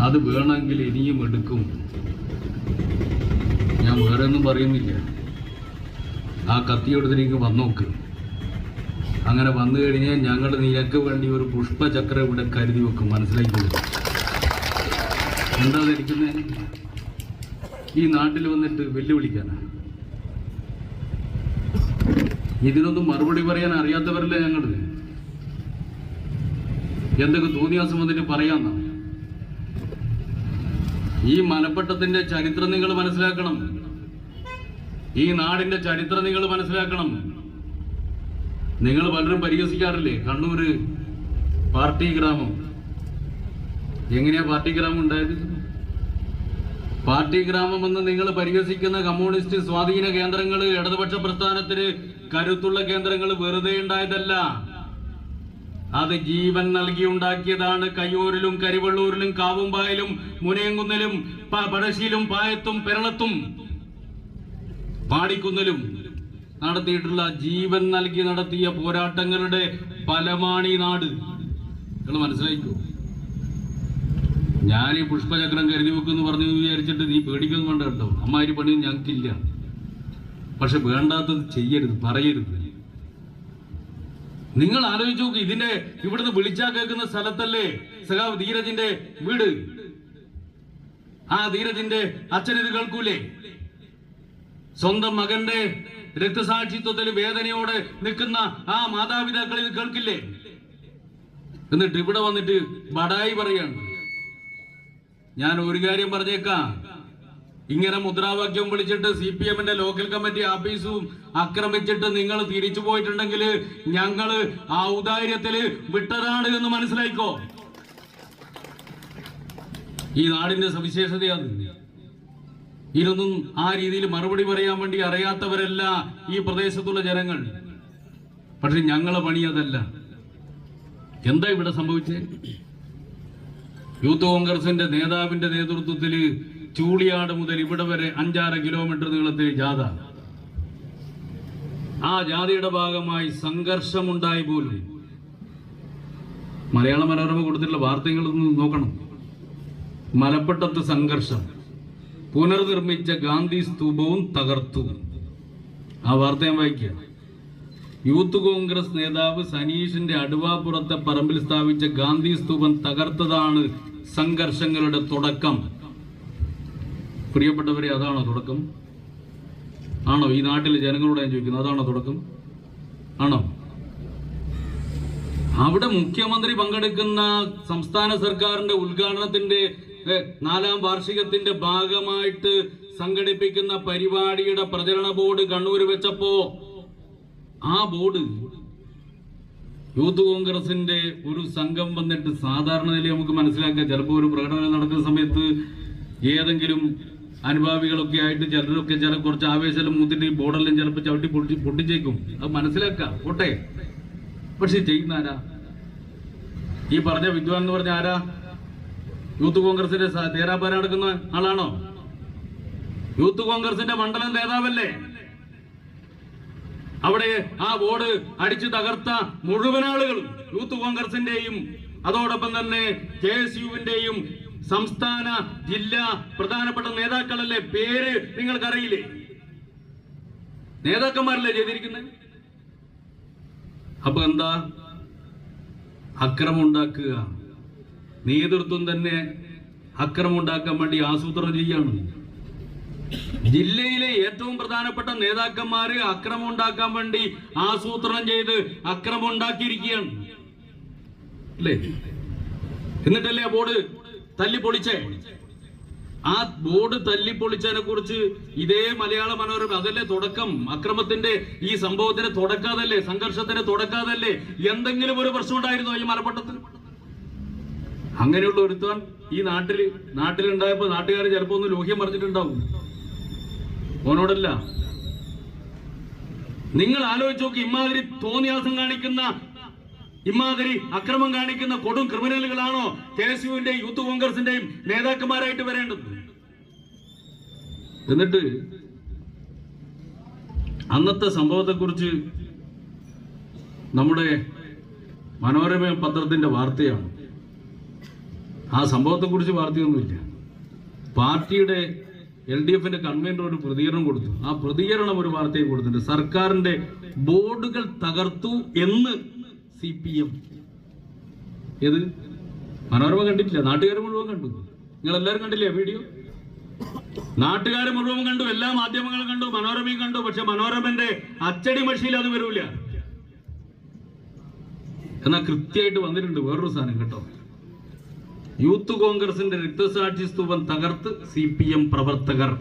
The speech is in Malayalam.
അത് വേണമെങ്കിൽ ഇനിയും എടുക്കും. ഞാൻ വേറെ ഒന്നും പറയുന്നില്ല. ആ കത്തിയെടുത്തിലേക്ക് വന്നോക്ക്. അങ്ങനെ വന്നു കഴിഞ്ഞാൽ ഞങ്ങൾ നിനക്ക് വേണ്ടി ഒരു പുഷ്പചക്രം ഇവിടെ കരുതി വെക്കും. മനസ്സിലാക്കിയത് എന്താ ധരിക്കുന്നത്? ഈ നാട്ടിൽ വന്നിട്ട് വെല്ലുവിളിക്കാനാണ്. ഇതിനൊന്നും മറുപടി പറയാൻ അറിയാത്തവരല്ല ഞങ്ങൾ. എന്തൊക്കെ തോന്നിയാസം വന്നിട്ട് പറയാന്ന. ഈ മലപ്പട്ടത്തിന്റെ ചരിത്രം നിങ്ങൾ മനസ്സിലാക്കണം. ഈ നാടിന്റെ ചരിത്രം നിങ്ങൾ മനസ്സിലാക്കണം. നിങ്ങൾ പലരും പരിഹസിക്കാറില്ലേ കണ്ണൂര് പാർട്ടി ഗ്രാമം? എങ്ങനെയാ പാർട്ടി ഗ്രാമം ഉണ്ടായത്? പാർട്ടി ഗ്രാമം എന്ന് നിങ്ങൾ പരിഹസിക്കുന്ന കമ്മ്യൂണിസ്റ്റ് സ്വാധീന കേന്ദ്രങ്ങൾ, ഇടതുപക്ഷ പ്രസ്ഥാനത്തിന് കരുത്തുള്ള കേന്ദ്രങ്ങൾ വെറുതെ ഉണ്ടായതല്ല. അത് ജീവൻ നൽകി ഉണ്ടാക്കിയതാണ്. കയ്യൂരിലും കരിവള്ളൂരിലും കാവുമ്പായിലും മുനയങ്കുന്നിലും പഴശ്ശിയിലും പായത്തും പെരളത്തും പാടിക്കുന്നിലും നടത്തിയിട്ടുള്ള ജീവൻ നൽകി നടത്തിയ പോരാട്ടങ്ങളുടെ ഫലമാണ് ഈ നാട്. നിങ്ങൾ മനസ്സിലാക്കൂ. ഞാൻ ഈ പുഷ്പചക്രം കരുതി വെക്കുമെന്ന് പറഞ്ഞു വിചാരിച്ചിട്ട് നീ പേടിക്കൊന്നും വേണ്ട കേട്ടോ. അമ്മാതിരി പണിയും ഞങ്ങൾക്കില്ല. പക്ഷെ വേണ്ടാത്തത് ചെയ്യരുത്, പറയരുത്. നിങ്ങൾ ആലോചിച്ച് നോക്ക്. ഇതിന്റെ ഇവിടുന്ന് വിളിച്ചാ കേൾക്കുന്ന സ്ഥലത്തല്ലേ സഖാവ് ധീരജിന്റെ വീട്? ആ ധീരജിന്റെ അച്ഛൻ ഇത് കേൾക്കൂലേ? സ്വന്തം മകന്റെ രക്തസാക്ഷിത്വത്തിൽ വേദനയോടെ നിൽക്കുന്ന ആ മാതാപിതാക്കൾ ഇത് കേൾക്കില്ലേ? എന്നിട്ട് ഇവിടെ വന്നിട്ട് ബടായി പറയാണ്. ഞാൻ ഒരു കാര്യം പറഞ്ഞേക്കാം. ഇങ്ങനെ മുദ്രാവാക്യം വിളിച്ചിട്ട് CPM-ന്റെ ലോക്കൽ കമ്മിറ്റി ആഫീസും ആക്രമിച്ചിട്ട് നിങ്ങൾ തിരിച്ചു പോയിട്ടുണ്ടെങ്കിൽ ഞങ്ങള് ആ ഔദാര്യത്തില് വിട്ടതാണ് എന്ന് മനസ്സിലായിക്കോ. ഈ നാടിന്റെ സവിശേഷതയാണ്. ഇതൊന്നും ആ രീതിയിൽ മറുപടി പറയാൻ വേണ്ടി അറിയാത്തവരല്ല ഈ പ്രദേശത്തുള്ള ജനങ്ങൾ. പക്ഷെ ഞങ്ങളെ പണി അതല്ല. എന്താ ഇവിടെ സംഭവിച്ചത്? യൂത്ത് കോൺഗ്രസിന്റെ നേതാവിന്റെ നേതൃത്വത്തിൽ ചൂളിയാട് മുതൽ ഇവിടെ വരെ 5-6 കിലോമീറ്റർ നീളത്തിൽ ജാഥ. ആ ജാഥയുടെ ഭാഗമായി സംഘർഷമുണ്ടായി പോലും. മലയാള മനോരമ കൊടുത്തിട്ടുള്ള വാർത്തകളൊന്നും നോക്കണം. മലപ്പട്ടത്ത് സംഘർഷം, പുനർനിർമ്മിച്ച ഗാന്ധി സ്തൂപവും തകർത്തു. ആ വാർത്ത ഞാൻ വായിക്കുക. യൂത്ത് കോൺഗ്രസ് നേതാവ് സനീഷിന്റെ അടുവാപ്പുറത്തെ പറമ്പിൽ സ്ഥാപിച്ച ഗാന്ധി സ്തൂപം തകർത്തതാണ് സംഘർഷങ്ങളുടെ തുടക്കം. പ്രിയപ്പെട്ടവരെ, അതാണോ തുടക്കം? ആണോ? ഈ നാട്ടിലെ ജനങ്ങളോട് ഞാൻ ചോദിക്കുന്നത്, അതാണോ തുടക്കം? ആണോ? അവിടെ മുഖ്യമന്ത്രി പങ്കെടുക്കുന്ന സംസ്ഥാന സർക്കാരിന്റെ ഉദ്ഘാടനത്തിന്റെ 4ാം വാർഷികത്തിന്റെ ഭാഗമായിട്ട് സംഘടിപ്പിക്കുന്ന പരിപാടിയുടെ പ്രചരണ ബോർഡ് കണ്ണൂർ വെച്ചപ്പോ ആ ബോർഡ് യൂത്ത് കോൺഗ്രസിന്റെ ഒരു സംഘം വന്നിട്ട് സാധാരണ നിലയിൽ നമുക്ക് മനസ്സിലാക്കുക. ചിലപ്പോൾ ഒരു പ്രകടനം നടക്കുന്ന സമയത്ത് ഏതെങ്കിലും അനുഭാവികളൊക്കെ ആയിട്ട് ചിലരൊക്കെ കുറച്ച് ആവേശം മൂത്തിട്ട് ബോർഡെല്ലാം ചിലപ്പോൾ ചവിട്ടി പൊട്ടിച്ചേക്കും. അത് മനസ്സിലാക്കാം, പോട്ടെ. പക്ഷെ ചെയ്യുന്ന ആരാ? ഈ പറഞ്ഞ വിദ്വാൻ എന്ന് പറഞ്ഞ ആരാ? യൂത്ത് കോൺഗ്രസിന്റെ തേരാപ്പാര നടക്കുന്ന ആളാണോ? യൂത്ത് കോൺഗ്രസിന്റെ മണ്ഡലം നേതാവല്ലേ? അവിടെ ആ ബോർഡ് അടിച്ചു തകർത്ത മുഴുവൻ ആളുകളും യൂത്ത് കോൺഗ്രസിന്റെയും അതോടൊപ്പം തന്നെ KSU-വിന്റെയും സംസ്ഥാന ജില്ലാ പ്രധാനപ്പെട്ട നേതാക്കളല്ലേ? പേര് നിങ്ങൾക്കറിയില്ലേ? നേതാക്കന്മാരല്ലേ ചെയ്തിരിക്കുന്നത്? അപ്പൊ എന്താ? അക്രമം ഉണ്ടാക്കുക. നേതൃത്വം തന്നെ അക്രമം ഉണ്ടാക്കാൻ വേണ്ടി ആസൂത്രണം ചെയ്യാണ്. ജില്ലയിലെ ഏറ്റവും പ്രധാനപ്പെട്ട നേതാക്കന്മാര് അക്രമം ഉണ്ടാക്കാൻ വേണ്ടി ആസൂത്രണം ചെയ്ത് അക്രമം ഉണ്ടാക്കിയിരിക്കുകയാണ് അല്ലേ? എന്നിട്ടല്ലേ ആ ബോർഡ് തല്ലിപ്പൊളിച്ചേ? ആ ബോർഡ് തല്ലിപ്പൊളിച്ചതിനെ കുറിച്ച് ഇതേ മലയാള മനോരമ, അതല്ലേ തുടക്കം? അക്രമത്തിന്റെ ഈ സംഭവത്തിന് തുടക്കാതല്ലേ? സംഘർഷത്തിന് തുടക്കാതല്ലേ? എന്തെങ്കിലും ഒരു പ്രശ്നം ഉണ്ടായിരുന്നോ ഈ മലപ്പട്ടത്തിൽ? അങ്ങനെയുള്ള ഒരുത്താൻ ഈ നാട്ടിലുണ്ടായപ്പോ നാട്ടുകാർ ചിലപ്പോ ഒന്ന് ലോഹ്യം പറഞ്ഞിട്ടുണ്ടാവും. ഓനോടല്ല. നിങ്ങൾ ആലോചിച്ച് നോക്കി. ഇമാതിരി തോന്നിയാസം കാണിക്കുന്ന, ഇമാതിരി അക്രമം കാണിക്കുന്ന കൊടും ക്രിമിനലുകളാണോ KSU-വിന്റെയും യൂത്ത് കോൺഗ്രസിന്റെയും നേതാക്കന്മാരായിട്ട് വരേണ്ടത്? എന്നിട്ട് അന്നത്തെ സംഭവത്തെക്കുറിച്ച് നമ്മുടെ മനോരമ പത്രത്തിന്റെ വാർത്തയാണ്. ആ സംഭവത്തെക്കുറിച്ച് വാർത്തയൊന്നുമില്ല. പാർട്ടിയുടെ LDFന്റെ കൺവീനർ ഒരു പ്രതികരണം കൊടുത്തു. ആ പ്രതികരണം ഒരു വാർത്തയെ കൊടുത്തിട്ടുണ്ട്. സർക്കാരിന്റെ ബോർഡുകൾ തകർത്തു എന്ന് CPM. ഏത് മനോരമ കണ്ടിട്ടില്ല, നാട്ടുകാർ മുഴുവൻ കണ്ടു. നിങ്ങൾ എല്ലാവരും കണ്ടില്ലേ വീഡിയോ? നാട്ടുകാർ മുഴുവൻ കണ്ടു, എല്ലാ മാധ്യമങ്ങളും കണ്ടു, മനോരമയും കണ്ടു. പക്ഷെ മനോരമന്റെ അച്ചടി മഷിയിൽ അത് വരൂല. എന്നാൽ കൃത്യമായിട്ട് വന്നിട്ടുണ്ട് വേറൊരു സാധനം കേട്ടോ. യൂത്ത് കോൺഗ്രസിന്റെ രക്തസാക്ഷി സ്തൂപം തകർത്ത് CPM പ്രവർത്തകർ.